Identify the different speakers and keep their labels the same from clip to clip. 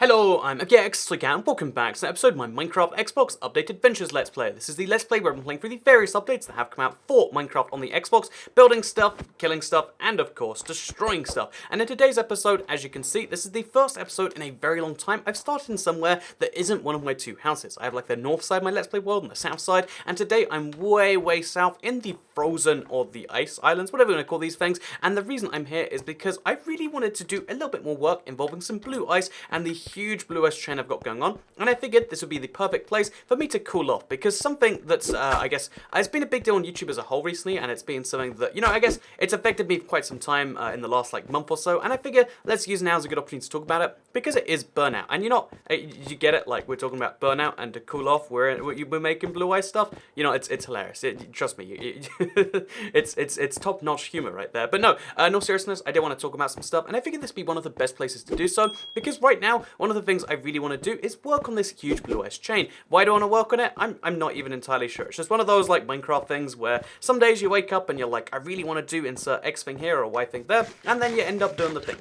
Speaker 1: Hello, I'm Elgato, and welcome back to an episode of my Minecraft Xbox Updated Adventures Let's Play. This is the Let's Play where I'm playing through the various updates that have come out for Minecraft on the Xbox, building stuff, killing stuff, and of course, destroying stuff. And in today's episode, as you can see, this is the first episode in a very long time I've started in somewhere that isn't one of my two houses. I have like the north side of my Let's Play world and the south side, and today I'm way south in the frozen or the ice islands, whatever you want to call these things. And the reason I'm here is because I really wanted to do a little bit more work involving some blue ice and the huge blue ice chain I've got going on, and I figured this would be the perfect place for me to cool off, because something that's, I guess, it's been a big deal on YouTube as a whole recently, and it's been something that, you know, I guess it's affected me for quite some time in the last, like, month or so, and I figure let's use now as a good opportunity to talk about it, because it is burnout, and you get it, like, we're talking about burnout, and to cool off, we're making blue ice stuff, you know, it's hilarious, trust me, it's top-notch humor right there, but no, no seriousness, I did want to talk about some stuff, and I figured this would be one of the best places to do so, because right now, one of the things I really want to do is work on this huge blue ice chain. Why do I want to work on it? I'm not even entirely sure. It's just one of those like Minecraft things where some days you wake up and you're like, I really want to do insert X thing here or Y thing there, and then you end up doing the thing.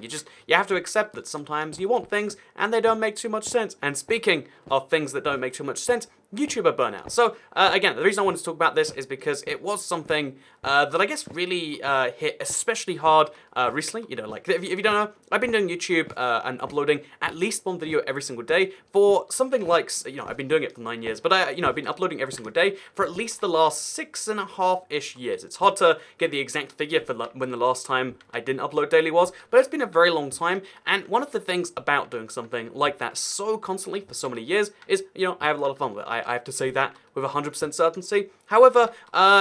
Speaker 1: You have to accept that sometimes you want things and they don't make too much sense. And speaking of things that don't make too much sense, YouTuber burnout. So, again, the reason I wanted to talk about this is because it was something that I guess really hit especially hard recently. You know, like, if you don't know, I've been doing YouTube and uploading at least one video every single day for something like, you know, I've been doing it for 9 years, but I've been uploading every single day for at least the last 6.5-ish years. It's hard to get the exact figure for when the last time I didn't upload daily was, but it's been a very long time, and one of the things about doing something like that so constantly for so many years is, you know, I have a lot of fun with it. I have to say that with 100% certainty. However,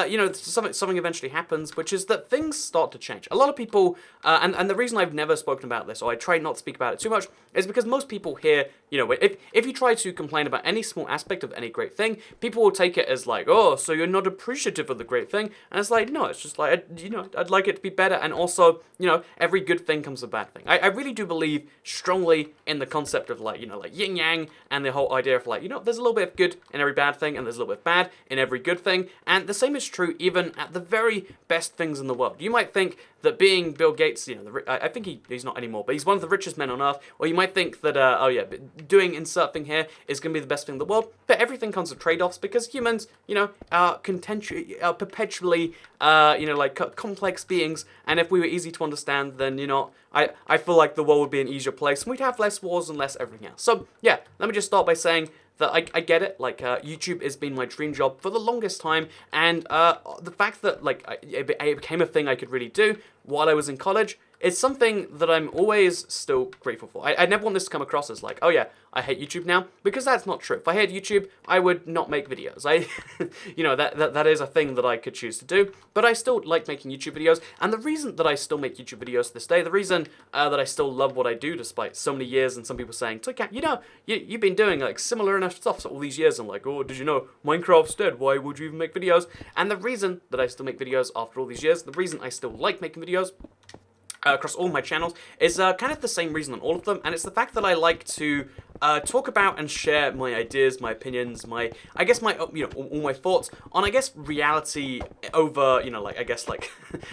Speaker 1: you know, something eventually happens, which is that things start to change. A lot of people, and the reason I've never spoken about this, or I try not to speak about it too much, is because most people here, you know, if you try to complain about any small aspect of any great thing, people will take it as like, oh, so you're not appreciative of the great thing, and it's like, no, it's just like, you know, I'd like it to be better, and also, you know, every good thing comes with a bad thing. I really do believe strongly in the concept of like, you know, like yin-yang, and the whole idea of like, you know, there's a little bit of good in every bad thing, and there's a little bit of bad in every good thing, and the same is true even at the very best things in the world. You might think that being Bill Gates, you know, I think he's not anymore, but he's one of the richest men on earth, or you might think that, oh yeah, doing insert thing here is going to be the best thing in the world, but everything comes with trade-offs, because humans, you know, are perpetually, you know, like, complex beings, and if we were easy to understand, then, you know, I feel like the world would be an easier place, and we'd have less wars and less everything else. So, yeah, let me just start by saying that I get it, like, YouTube has been my dream job for the longest time, and the fact that, like, it became a thing I could really do while I was in college, it's something that I'm always still grateful for. I never want this to come across as like, oh yeah, I hate YouTube now, because that's not true. If I hated YouTube, I would not make videos. You know, that is a thing that I could choose to do, but I still like making YouTube videos, and the reason that I still make YouTube videos to this day, the reason that I still love what I do despite so many years and some people saying, Toycat, you know, you've been doing like similar enough stuff for all these years, and like, oh, did you know, Minecraft's dead, why would you even make videos? And the reason that I still make videos after all these years, the reason I still like making videos across all my channels is kind of the same reason on all of them, and it's the fact that I like to talk about and share my ideas, my opinions, I guess you know, all my thoughts on, I guess, reality over, you know, like, I guess, like,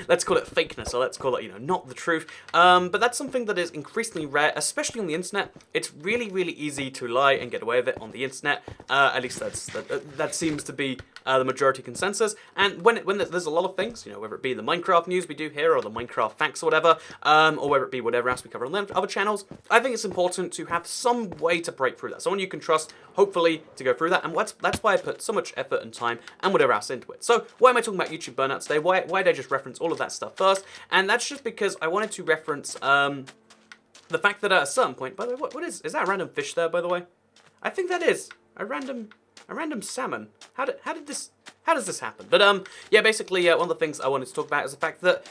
Speaker 1: let's call it fakeness, or let's call it, you know, not the truth, but that's something that is increasingly rare, especially on the internet. It's really easy to lie and get away with it on the internet, at least that seems to be the majority consensus, and when there's a lot of things, you know, whether it be the Minecraft news we do here, or the Minecraft facts or whatever, or whether it be whatever else we cover on other channels, I think it's important to have some way to break through that, someone you can trust, hopefully, to go through that, and that's why I put so much effort and time and whatever else into it. So, why am I talking about YouTube burnout today? Why did I just reference all of that stuff first? And that's just because I wanted to reference the fact that at a certain point, by the way, what is that a random fish there, by the way? I think that is a random salmon. How does this happen? But yeah, basically one of the things I wanted to talk about is the fact that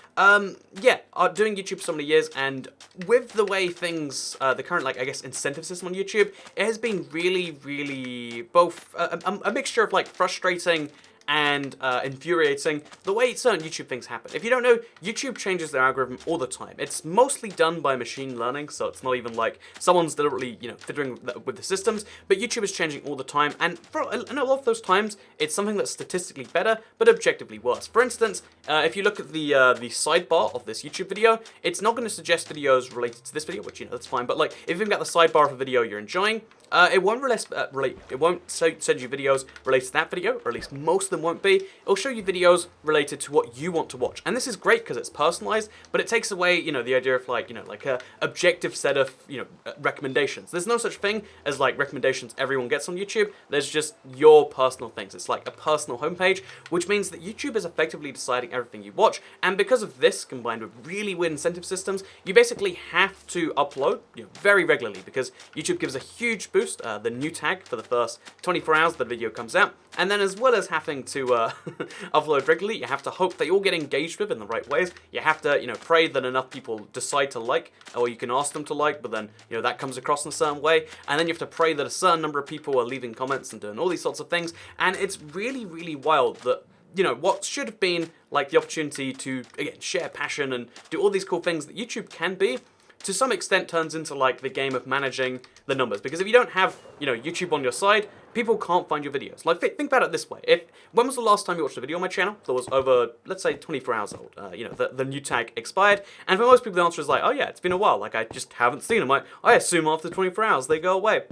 Speaker 1: yeah, doing YouTube for so many years, and with the way things, the current, like, I guess, incentive system on YouTube, it has been really both a mixture of like frustrating and infuriating the way certain YouTube things happen. If you don't know, YouTube changes their algorithm all the time. It's mostly done by machine learning, so it's not even like someone's deliberately, fiddling with the systems, but YouTube is changing all the time, and a lot of those times, it's something that's statistically better, but objectively worse. For instance, if you look at the sidebar of this YouTube video, it's not going to suggest videos related to this video, which, that's fine, but like, if you've got the sidebar of a video you're enjoying, it won't send you videos related to that video, or at least most of them won't be. It'll show you videos related to what you want to watch, and this is great because it's personalized, but it takes away, the idea of like a objective set of recommendations. There's no such thing as like recommendations everyone gets on YouTube. There's just your personal things. It's like a personal homepage, which means that YouTube is effectively deciding everything you watch, and because of this, combined with really weird incentive systems, you basically have to upload very regularly, because YouTube gives a huge boost, the new tag for the first 24 hours the video comes out, and then as well as having to upload regularly, you have to hope that you'll get engaged with in the right ways. You have to pray that enough people decide to like, or you can ask them to like, but then that comes across in a certain way, and then you have to pray that a certain number of people are leaving comments and doing all these sorts of things, and it's really, really wild that what should have been like the opportunity to, again, share passion and do all these cool things that YouTube can be, to some extent turns into like the game of managing the numbers. Because if you don't have, YouTube on your side, people can't find your videos. Like, think about it this way. When was the last time you watched a video on my channel that was over, let's say, 24 hours old? The new tag expired. And for most people, the answer is like, oh yeah, it's been a while. Like, I just haven't seen them. I assume after 24 hours, they go away.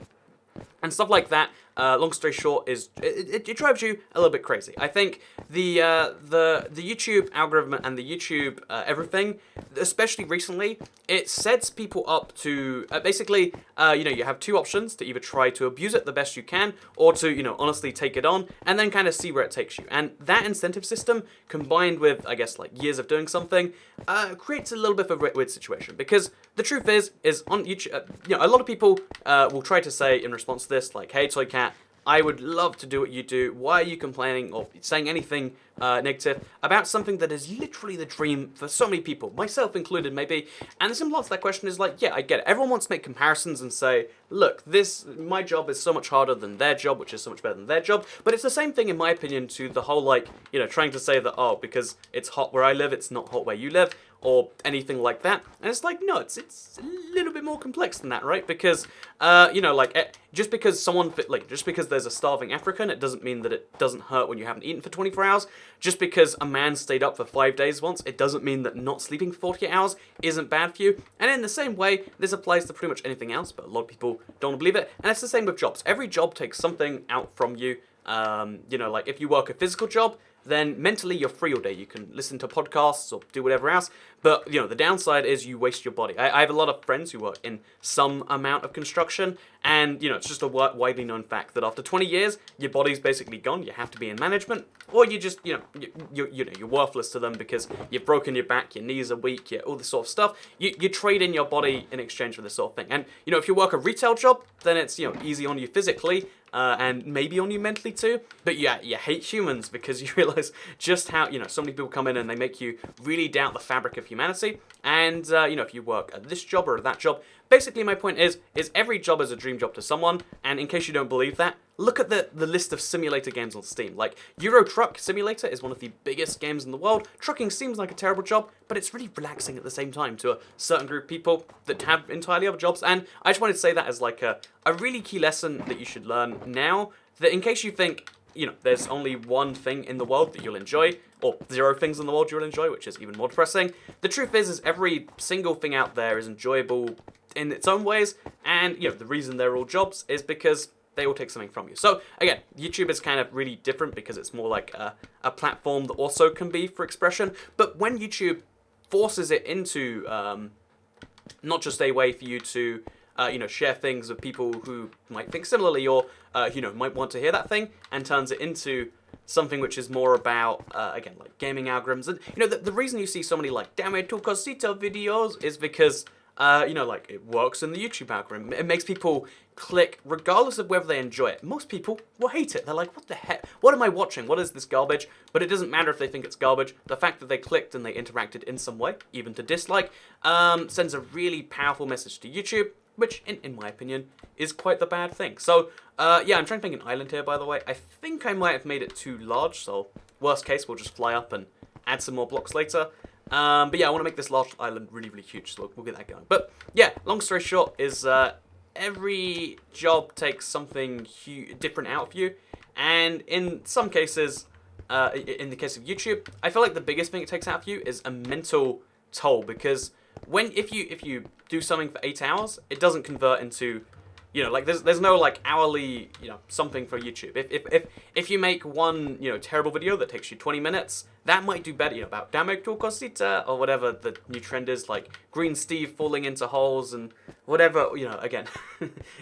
Speaker 1: And stuff like that, long story short, is it drives you a little bit crazy. I think the YouTube algorithm and the YouTube everything, especially recently, it sets people up to basically, you have two options: to either try to abuse it the best you can, or to honestly take it on and then kind of see where it takes you. And that incentive system, combined with, I guess, like years of doing something, creates a little bit of a weird situation. Because the truth is on YouTube, a lot of people will try to say in response to this, like, hey, Toy Cat, I would love to do what you do. Why are you complaining or saying anything negative about something that is literally the dream for so many people, myself included maybe? And the simple answer to that question is like, yeah, I get it. Everyone wants to make comparisons and say, look, my job is so much harder than their job, which is so much better than their job. But it's the same thing, in my opinion, to the whole, like, trying to say that, oh, because it's hot where I live, it's not hot where you live, or anything like that. And it's like, no, it's a little bit more complex than that, right? Because, just because there's a starving African, it doesn't mean that it doesn't hurt when you haven't eaten for 24 hours. Just because a man stayed up for 5 days once, it doesn't mean that not sleeping for 48 hours isn't bad for you. And in the same way, this applies to pretty much anything else, but a lot of people don't believe it. And it's the same with jobs. Every job takes something out from you. Like if you work a physical job, then mentally you're free all day. You can listen to podcasts or do whatever else. But, the downside is you waste your body. I have a lot of friends who work in some amount of construction, and, it's just a widely known fact that after 20 years, your body's basically gone. You have to be in management, or you just, you're worthless to them because you've broken your back, your knees are weak, all this sort of stuff. You trade in your body in exchange for this sort of thing. And, if you work a retail job, then it's, easy on you physically, and maybe on you mentally too. But yeah, you hate humans because you realize just how, so many people come in and they make you really doubt the fabric of humanity. And, if you work at this job or at that job, basically my point is every job is a dream job to someone. And in case you don't believe that, look at the list of simulator games on Steam. Like, Euro Truck Simulator is one of the biggest games in the world. Trucking seems like a terrible job, but it's really relaxing at the same time to a certain group of people that have entirely other jobs. And I just wanted to say that as like a really key lesson that you should learn now, that in case you think, there's only one thing in the world that you'll enjoy, or 0 things in the world you'll enjoy, which is even more depressing. The truth is every single thing out there is enjoyable in its own ways, and, the reason they're all jobs is because they will take something from you. So, again, YouTube is kind of really different because it's more like a platform that also can be for expression, but when YouTube forces it into not just a way for you to share things with people who might think similarly or, might want to hear that thing, and turns it into something which is more about, again, like gaming algorithms. And, the reason you see so many, like, Dame tu cosita videos is because, it works in the YouTube algorithm. It makes people click regardless of whether they enjoy it. Most people will hate it. They're like, what the heck? What am I watching? What is this garbage? But it doesn't matter if they think it's garbage. The fact that they clicked and they interacted in some way, even to dislike, sends a really powerful message to YouTube. which, in my opinion, is quite the bad thing. So, yeah, I'm trying to make an island here, by the way. I think I might have made it too large, so worst case, we'll just fly up and add some more blocks later. But yeah, I want to make this large island really, really huge, so we'll get that going. But yeah, long story short is every job takes something different out of you, and in some cases, in the case of YouTube, I feel like the biggest thing it takes out of you is a mental toll, because if you do something for 8 hours, it doesn't convert into, you know, like there's no like hourly, you know, something for YouTube. If you make one, you know, terrible video that takes you 20 minutes, that might do better, you know, about dame tu cosita or whatever the new trend is, like Green Steve falling into holes and whatever, you know, again,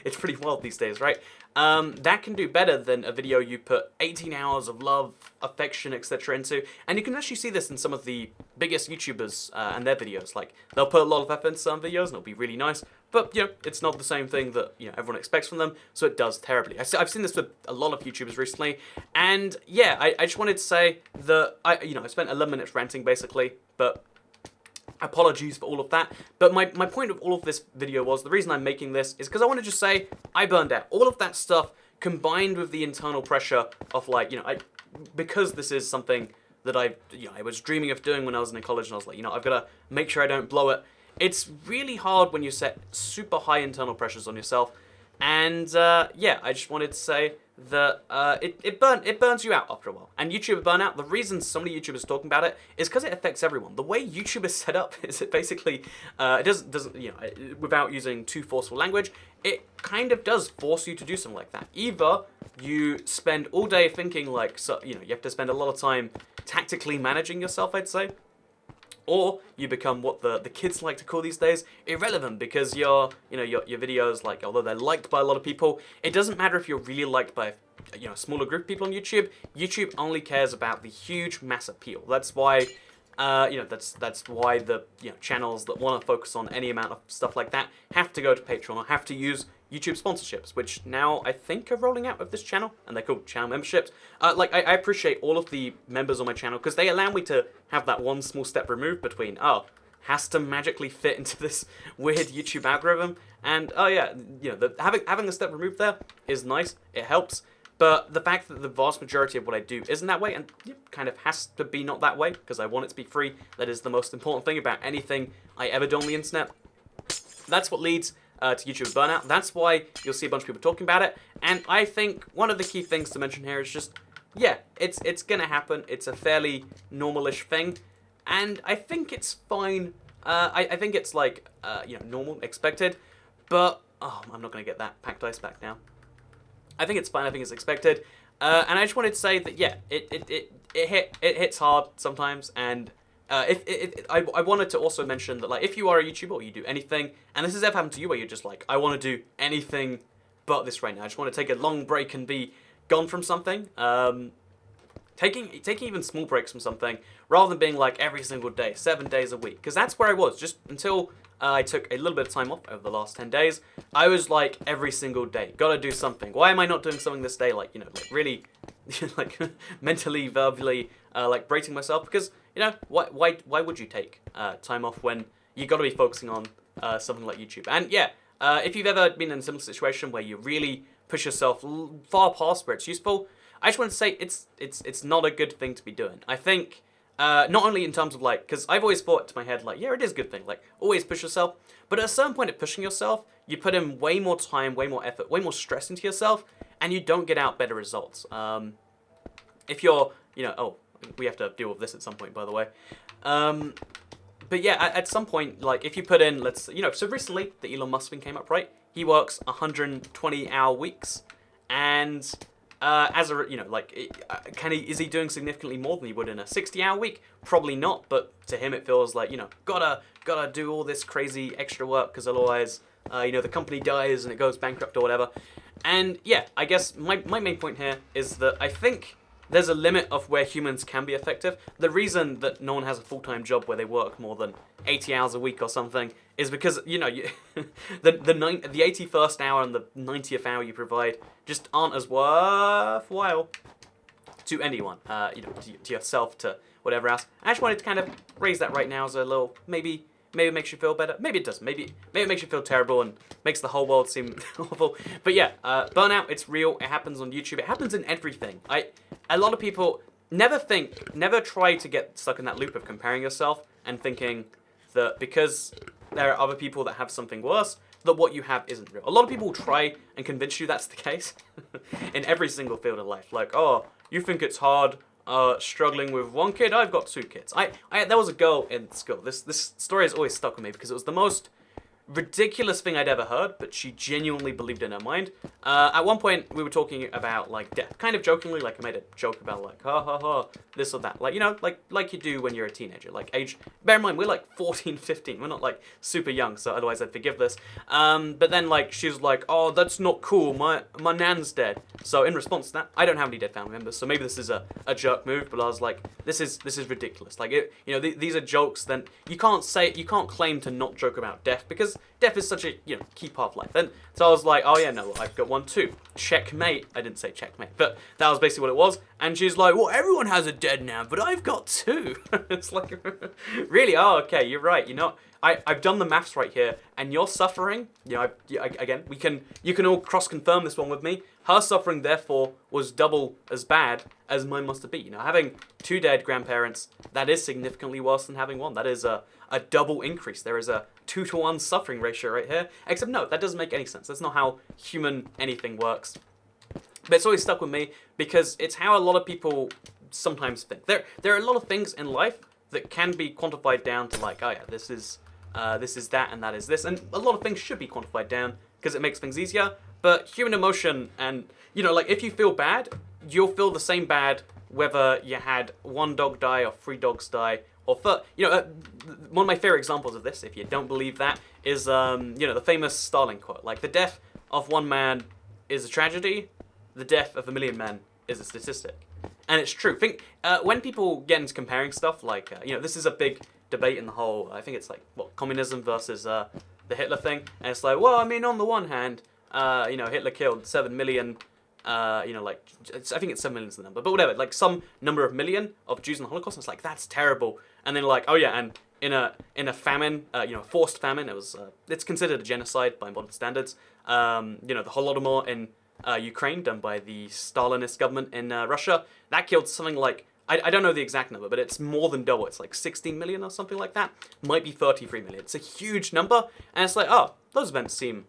Speaker 1: it's pretty wild these days, right? That can do better than a video you put 18 hours of love, affection, etc. into. And you can actually see this in some of the biggest YouTubers and their videos. Like, they'll put a lot of effort into some videos and it'll be really nice, but, you know, it's not the same thing that, you know, everyone expects from them, so it does terribly. I've seen this with a lot of YouTubers recently, and yeah, I just wanted to say that, I spent 11 minutes ranting, basically, but apologies for all of that. But my point of all of this video was, the reason I'm making this is because I want to just say, I burned out. All of that stuff, combined with the internal pressure of, like, you know, because this is something that I was dreaming of doing when I was in college, and I was like, you know, I've got to make sure I don't blow it. It's really hard when you set super high internal pressures on yourself, and yeah, I just wanted to say that it burns you out after a while. And YouTuber burnout, the reason so many YouTubers are talking about it is because it affects everyone. The way YouTube is set up is it basically it doesn't you know, without using too forceful language, it kind of does force you to do something like that. Either you spend all day thinking like, so, you know, you have to spend a lot of time tactically managing yourself, I'd say. Or you become what the kids like to call these days irrelevant, because your videos, like, although they're liked by a lot of people, it doesn't matter if you're really liked by a smaller group of people on YouTube. YouTube only cares about the huge mass appeal. That's why that's why the channels that want to focus on any amount of stuff like that have to go to Patreon or have to use YouTube sponsorships, which now I think are rolling out with this channel, and they're called channel memberships. I appreciate all of the members on my channel because they allow me to have that one small step removed between, has to magically fit into this weird YouTube algorithm, and having a step removed there is nice, it helps. But the fact that the vast majority of what I do isn't that way, and kind of has to be not that way, because I want it to be free, that is the most important thing about anything I ever do on the internet. That's what leads to YouTube burnout. That's why you'll see a bunch of people talking about it. And I think one of the key things to mention here is just, yeah, it's gonna happen. It's a fairly normal-ish thing, and I think it's fine. I think it's like normal, expected. But I'm not gonna get that packed ice back now. I think it's fine. I think it's expected. And I just wanted to say that yeah, it hits hard sometimes, and I wanted to also mention that, like, if you are a YouTuber or you do anything, and this has ever happened to you where you're just like, I want to do anything but this right now. I just want to take a long break and be gone from something. Taking even small breaks from something rather than being like every single day, 7 days a week, because that's where I was just until I took a little bit of time off over the last 10 days. I was like every single day, gotta do something. Why am I not doing something this day? Like, like really, like mentally, verbally, like braking myself, because why would you take time off when you got to be focusing on something like YouTube? And yeah, if you've ever been in a similar situation where you really push yourself far past where it's useful, I just want to say it's not a good thing to be doing. I think not only in terms of like, because I've always thought to my head like, yeah, it is a good thing, like always push yourself, but at a certain point of pushing yourself, you put in way more time, way more effort, way more stress into yourself, and you don't get out better results. If you're, we have to deal with this at some point, by the way. But yeah, at some point, like if you put in, so recently the Elon Musk thing came up, right? He works 120-hour weeks, and as a, is he doing significantly more than he would in a 60-hour week? Probably not, but to him it feels like, gotta do all this crazy extra work, because otherwise, the company dies and it goes bankrupt or whatever. And yeah, I guess my main point here is that I think there's a limit of where humans can be effective. The reason that no one has a full-time job where they work more than 80 hours a week or something is because, the 81st hour and the 90th hour you provide just aren't as worthwhile to anyone, to yourself, to whatever else. I just wanted to kind of raise that right now as a little, maybe maybe it makes you feel better. Maybe it doesn't. Maybe it makes you feel terrible and makes the whole world seem awful. But yeah, burnout, it's real. It happens on YouTube. It happens in everything. A lot of people never try to get stuck in that loop of comparing yourself and thinking that because there are other people that have something worse, that what you have isn't real. A lot of people try and convince you that's the case in every single field of life. Like, oh, you think it's hard struggling with one kid? I've got 2 kids. There was a girl in school. This story has always stuck with me because it was the most ridiculous thing I'd ever heard, but she genuinely believed in her mind. At one point, we were talking about, like, death. Kind of jokingly, like, I made a joke about, like, ha ha ha, this or that. Like, you know, like you do when you're a teenager. Like, bear in mind, we're, like, 14, 15. We're not, like, super young, so otherwise I'd forgive this. But then, like, she was like, oh, that's not cool. My nan's dead. So in response to that, I don't have any dead family members, so maybe this is a jerk move, but I was like, this is ridiculous. Like, these are jokes, then you can't claim to not joke about death, because death is such a, key part of life. And so I was like, oh yeah, no, I've got one too. Checkmate. I didn't say checkmate, but that was basically what it was. And she's like, well, everyone has a dead nan, but I've got 2. It's like, really? Oh, okay, you're right. I've done the maths right here, and your suffering, again, you can all cross-confirm this one with me. Her suffering, therefore, was double as bad as mine must have been. Having 2 dead grandparents, that is significantly worse than having 1. That is a double increase. There is a 2-to-1 suffering ratio right here. Except, no, that doesn't make any sense. That's not how human anything works. But it's always stuck with me because it's how a lot of people sometimes think. There are a lot of things in life that can be quantified down to, like, oh yeah, this is that and that is this. And a lot of things should be quantified down because it makes things easier. But human emotion and, like, if you feel bad, you'll feel the same bad whether you had 1 dog die or 3 dogs die or one of my favorite examples of this, if you don't believe that, is, the famous Stalin quote. Like, the death of 1 man is a tragedy, the death of 1,000,000 men is a statistic. And it's true. Think, when people get into comparing stuff, like, this is a big debate in the whole, I think it's like, communism versus the Hitler thing. And it's like, well, I mean, on the one hand, Hitler killed 7 million, I think it's 7 million is the number, but whatever, like some number of million of Jews in the Holocaust. And it's like, that's terrible. And then like, oh yeah, and in a famine, forced famine, it's considered a genocide by modern standards. The Holodomor in Ukraine, done by the Stalinist government in Russia, that killed something like, I don't know the exact number, but it's more than double. It's like 16 million or something like that. Might be 33 million. It's a huge number, and it's like, oh, those events seem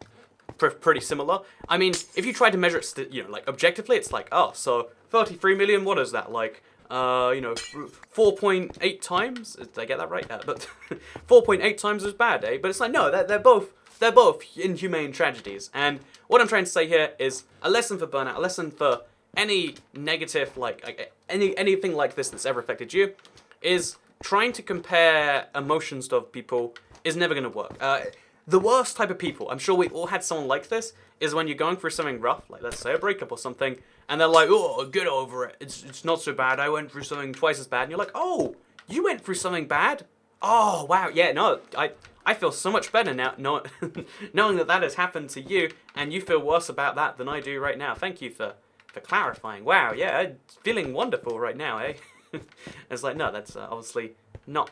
Speaker 1: pretty similar. I mean, if you try to measure it, objectively, it's like, oh, so 33 million, what is that? Like, 4.8 times? Did I get that right? But 4.8 times as bad, eh? But it's like, no, they're both inhumane tragedies. And what I'm trying to say here is a lesson for burnout, a lesson for any negative, anything like this that's ever affected you, is trying to compare emotions to other people is never going to work. The worst type of people, I'm sure we've all had someone like this, is when you're going through something rough, like let's say a breakup or something, and they're like, oh, get over it. It's not so bad. I went through something twice as bad. And you're like, oh, you went through something bad? Oh, wow. Yeah, no, I feel so much better now knowing that has happened to you, and you feel worse about that than I do right now. Thank you for clarifying. Wow, yeah, I'm feeling wonderful right now, eh? It's like, no, that's obviously not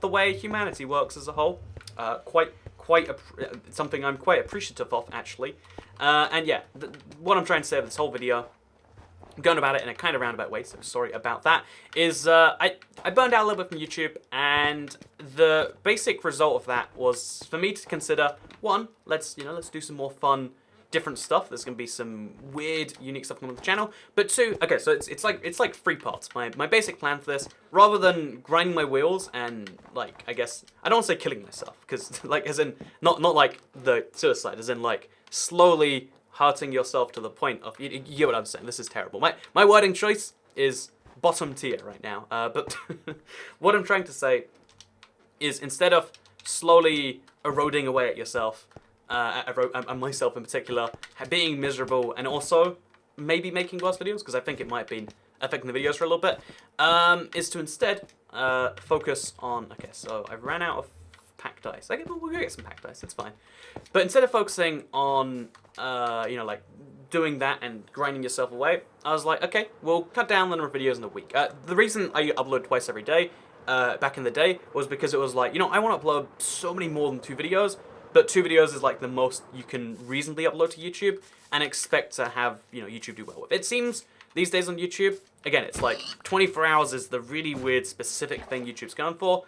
Speaker 1: the way humanity works as a whole. Something I'm quite appreciative of, actually. And yeah, what I'm trying to say with this whole video, I'm going about it in a kind of roundabout way, so sorry about that, is I burned out a little bit from YouTube, and the basic result of that was for me to consider, one, let's do some more fun, different stuff. There's going to be some weird, unique stuff coming on the channel. But 2, okay, so it's like 3 parts. My basic plan for this, rather than grinding my wheels and, like, I guess, I don't want to say killing myself, because, like, as in, not like the suicide, as in, like, slowly hurting yourself to the point of, you get what I'm saying, this is terrible. My wording choice is bottom tier right now, but what I'm trying to say is, instead of slowly eroding away at yourself, and myself in particular, being miserable, and also maybe making worse videos, because I think it might have been affecting the videos for a little bit, is to instead focus on, okay, so I've ran out of packed ice. Okay, but we're gonna get some packed ice, it's fine. But instead of focusing on, like, doing that and grinding yourself away, I was like, okay, we'll cut down the number of videos in a week. The reason I upload twice every day back in the day was because it was like, you know, I want to upload so many more than 2 videos, but 2 videos is like the most you can reasonably upload to YouTube and expect to have, you know, YouTube do well with. It seems these days on YouTube, again, it's like 24 hours is the really weird specific thing YouTube's going for.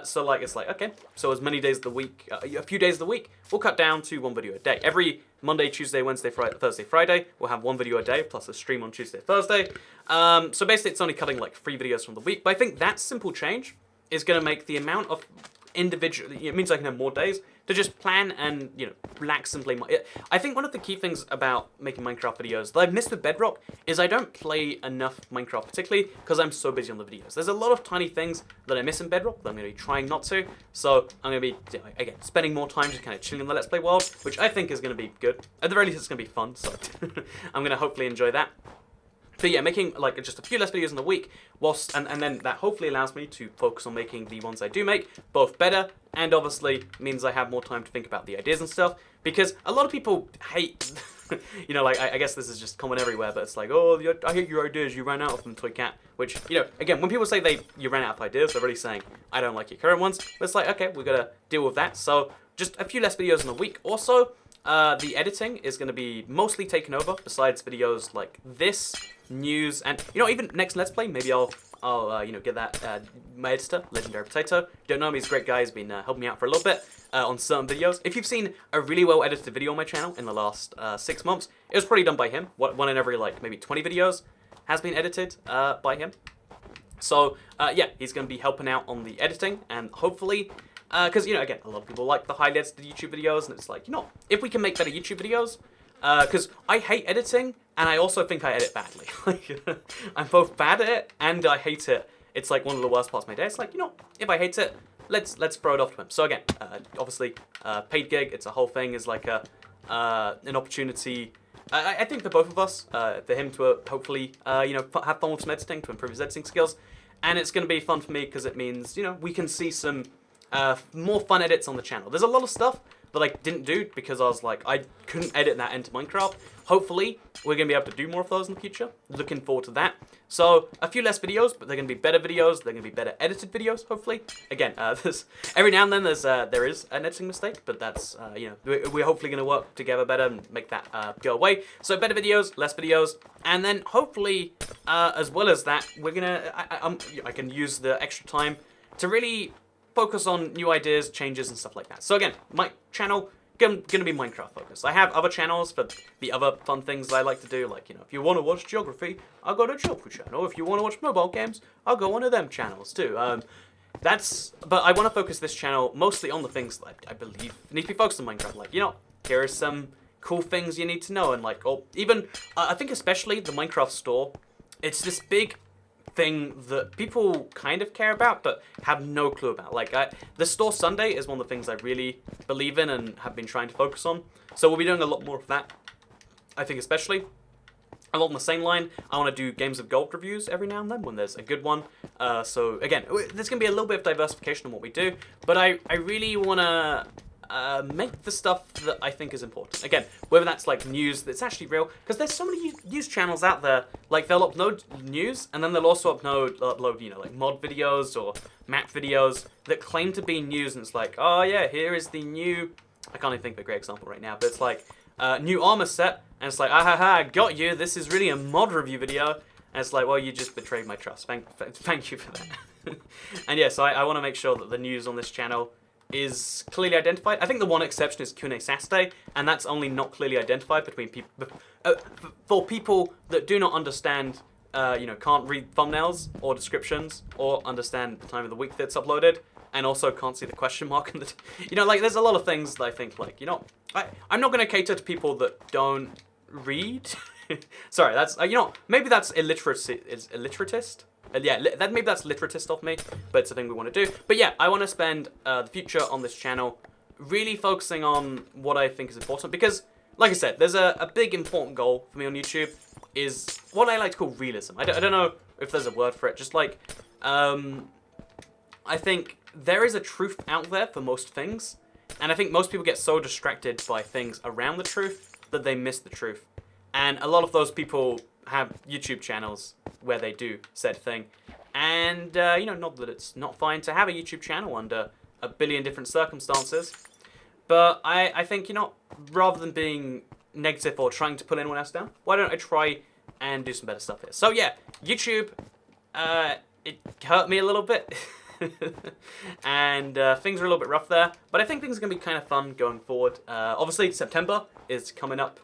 Speaker 1: So like, it's like, okay, so as many days of the week, a few days of the week, we'll cut down to 1 video a day. Every Monday, Tuesday, Wednesday, Friday, Thursday, Friday, we'll have 1 video a day, plus a stream on Tuesday, Thursday. So basically it's only cutting like 3 videos from the week, but I think that simple change is going to make the amount of individual, it means I can have more days to just plan and, you know, relax and play. I think one of the key things about making Minecraft videos that I've missed with Bedrock is I don't play enough Minecraft, particularly because I'm so busy on the videos. There's a lot of tiny things that I miss in Bedrock that I'm going to be trying not to, so I'm going to be, you know, again, spending more time just kind of chilling in the Let's Play world, which I think is going to be good. At the very least, it's going to be fun, so I'm going to hopefully enjoy that. So yeah, making like just a few less videos in the week, whilst and then that hopefully allows me to focus on making the ones I do make both better, and obviously means I have more time to think about the ideas and stuff. Because a lot of people hate, you know, like I guess this is just common everywhere, but it's like, oh, I hate your ideas, you ran out of them, Toy Cat. Which, you know, again, when people say you ran out of ideas, they're really saying I don't like your current ones. But it's like, okay, we've got to deal with that. So just a few less videos in a week. Also, the editing is going to be mostly taken over, besides videos like this, news, and, you know, even next Let's Play, maybe I'll you know, get that, my editor, Legendary Potato. Don't know him, he's a great guy, he's been helping me out for a little bit on certain videos. If you've seen a really well edited video on my channel in the last 6 months, it was probably done by him. One in every, like, maybe 20 videos has been edited by him. So, yeah, he's going to be helping out on the editing, and hopefully, because, you know, again, a lot of people like the highly edited YouTube videos, and it's like, you know, if we can make better YouTube videos, because I hate editing, and I also think I edit badly. Like, I'm both bad at it, and I hate it. It's like one of the worst parts of my day. It's like, you know, if I hate it, let's throw it off to him. So again, obviously, paid gig, it's a whole thing, is like an opportunity, I think for both of us, for him to hopefully, you know, have fun with some editing, to improve his editing skills, and it's going to be fun for me, because it means, you know, we can see some more fun edits on the channel. There's a lot of stuff that I didn't do because I was like, I couldn't edit that into Minecraft. Hopefully, we're going to be able to do more of those in the future. Looking forward to that. So, a few less videos, but they're going to be better videos. They're going to be better edited videos, hopefully. Again, every now and then there is an editing mistake, but that's, you know, we're hopefully going to work together better and make that go away. So, better videos, less videos, and then hopefully, as well as that, we're going to, I can use the extra time to really focus on new ideas, changes, and stuff like that. So again, my channel gonna be Minecraft focused. I have other channels for the other fun things that I like to do, like, you know, if you want to watch geography, I'll go to Geography channel. If you want to watch mobile games, I'll go on to them channels too. But I want to focus this channel mostly on the things that I believe need to be focused on Minecraft. Like, you know, here are some cool things you need to know, and like, or even, I think especially the Minecraft store, it's this big thing that people kind of care about but have no clue about. Like, the store Sunday is one of the things I really believe in and have been trying to focus on. So we'll be doing a lot more of that, I think, especially. Along the same line, I want to do Games of Gold reviews every now and then when there's a good one. So again, there's going to be a little bit of diversification in what we do, but I really want to make the stuff that I think is important. Again, whether that's like news that's actually real, because there's so many news channels out there, like they'll upload news, and then they'll also upload, you know, like mod videos or map videos that claim to be news, and it's like, oh yeah, here is the new, I can't even think of a great example right now, but it's like, new armor set, and it's like, ah ha ha, got you, this is really a mod review video, and it's like, well, you just betrayed my trust, thank you for that. And yeah, so I want to make sure that the news on this channel is clearly identified. I think the one exception is Q&A Saturday, and that's only not clearly identified between people, for people that do not understand, you know, can't read thumbnails or descriptions or understand the time of the week that's uploaded, and also can't see the question mark in the, you know, like, there's a lot of things that I think, like, you know, I'm not going to cater to people that don't read. Sorry, that's, you know, maybe that's illiteratist. Yeah, maybe that's literatist of me, but it's a thing we want to do. But yeah, I want to spend the future on this channel really focusing on what I think is important, because, like I said, there's a big important goal for me on YouTube, is what I like to call realism. I don't know if there's a word for it, just like, I think there is a truth out there for most things, and I think most people get so distracted by things around the truth that they miss the truth. And a lot of those people have YouTube channels where they do said thing. And, you know, not that it's not fine to have a YouTube channel under a billion different circumstances. But I think, you know, rather than being negative or trying to put anyone else down, why don't I try and do some better stuff here? So, yeah, YouTube, it hurt me a little bit. And things are a little bit rough there. But I think things are going to be kind of fun going forward. Obviously, September is coming up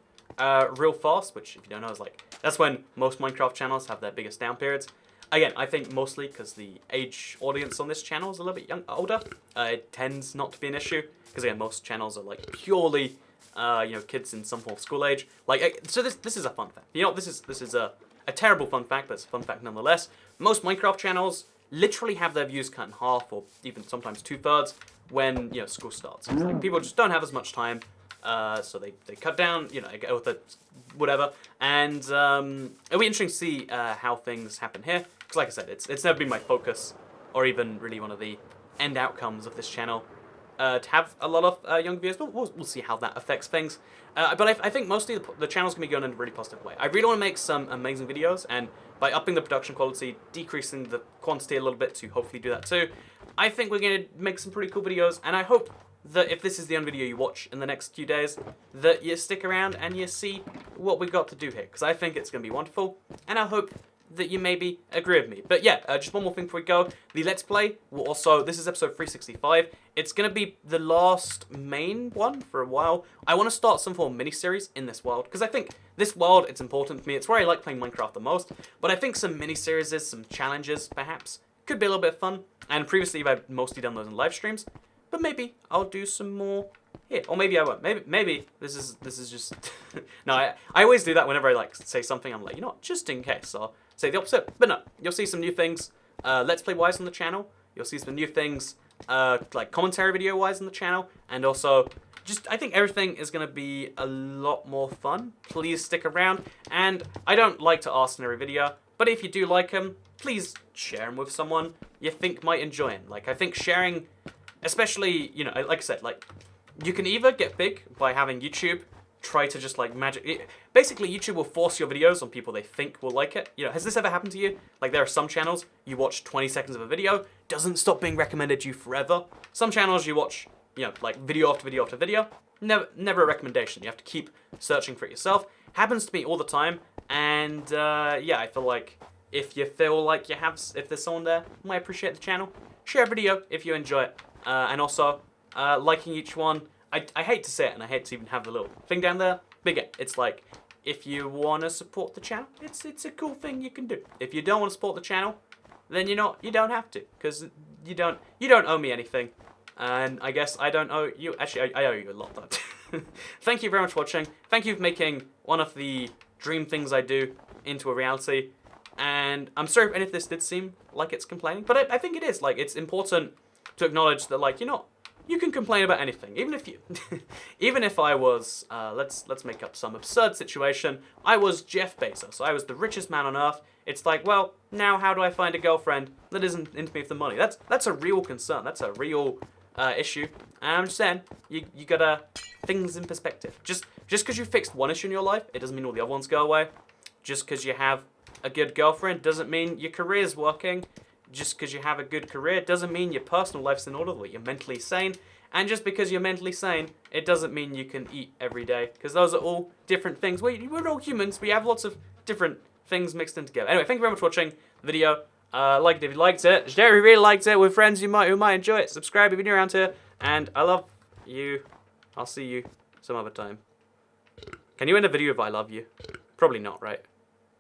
Speaker 1: real fast, which, if you don't know, is like, that's when most Minecraft channels have their biggest down periods. Again, I think mostly because the age audience on this channel is a little bit older. It tends not to be an issue, because again, most channels are like purely, you know, kids in some form of school age. Like, so this is a fun fact. You know, this is a terrible fun fact, but it's a fun fact nonetheless. Most Minecraft channels literally have their views cut in half, or even sometimes 2/3, when, you know, school starts. It's like people just don't have as much time, so they cut down, you know, go with it, whatever. And it'll be interesting to see how things happen here. Because like I said, it's never been my focus, or even really one of the end outcomes of this channel, to have a lot of young viewers, but we'll see how that affects things. But I think mostly the channel's going to be going in a really positive way. I really want to make some amazing videos, and by upping the production quality, decreasing the quantity a little bit to hopefully do that too, I think we're going to make some pretty cool videos, and I hope that if this is the only video you watch in the next few days, that you stick around and you see what we've got to do here, because I think it's going to be wonderful, and I hope that you maybe agree with me. But yeah, just one more thing before we go. The Let's Play will also, this is episode 365. It's going to be the last main one for a while. I want to start some form of mini-series in this world, because I think this world, it's important to me. It's where I like playing Minecraft the most. But I think some mini-series, some challenges, perhaps, could be a little bit of fun. And previously, I've mostly done those in live streams. But maybe I'll do some more here, or maybe I won't. Maybe this is just no. I always do that whenever I like say something. I'm like, you know what, just in case. I'll say the opposite. But no, you'll see some new things. Let's Play wise on the channel. You'll see some new things like commentary video wise on the channel, and also just I think everything is gonna be a lot more fun. Please stick around. And I don't like to ask in every video, but if you do like them, please share them with someone you think might enjoy them. Like I think sharing. Especially, you know, like I said, like, you can either get big by having YouTube try to just, like, basically, YouTube will force your videos on people they think will like it. You know, has this ever happened to you? Like, there are some channels, you watch 20 seconds of a video, doesn't stop being recommended to you forever. Some channels you watch, you know, like, video after video after video, never a recommendation. You have to keep searching for it yourself. Happens to me all the time, and, yeah, I feel like if you feel like if there's someone there who might appreciate the channel, share a video if you enjoy it. And also, liking each one. I hate to say it, and I hate to even have the little thing down there. But again, it's like, if you want to support the channel, it's a cool thing you can do. If you don't want to support the channel, then you don't have to, because you don't owe me anything. And I guess I don't owe you. Actually, I owe you a lot, though. Thank you very much for watching. Thank you for making one of the dream things I do into a reality. And I'm sorry if any of this did seem like it's complaining, but I think it is. Like, it's important to acknowledge that, like, you know, you can complain about anything, even if you, even if I was, let's make up some absurd situation. I was Jeff Bezos. I was the richest man on earth. It's like, well, now how do I find a girlfriend that isn't into me for the money? That's a real concern. That's a real issue. And I'm just saying, you gotta things in perspective. Just because you fixed one issue in your life, it doesn't mean all the other ones go away. Just because you have a good girlfriend doesn't mean your career's working. Just because you have a good career doesn't mean your personal life's in order, that you're mentally sane. And just because you're mentally sane, it doesn't mean you can eat every day. Because those are all different things. We're all humans. We have lots of different things mixed in together. Anyway, thank you very much for watching the video. Like it if you liked it. Share if you really liked it with friends who might enjoy it. Subscribe if you're new around here. And I love you. I'll see you some other time. Can you end a video if I love you? Probably not, right?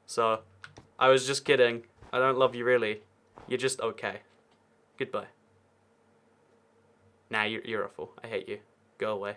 Speaker 1: So, I was just kidding. I don't love you really. You're just okay. Goodbye. Nah, you're a fool. I hate you. Go away.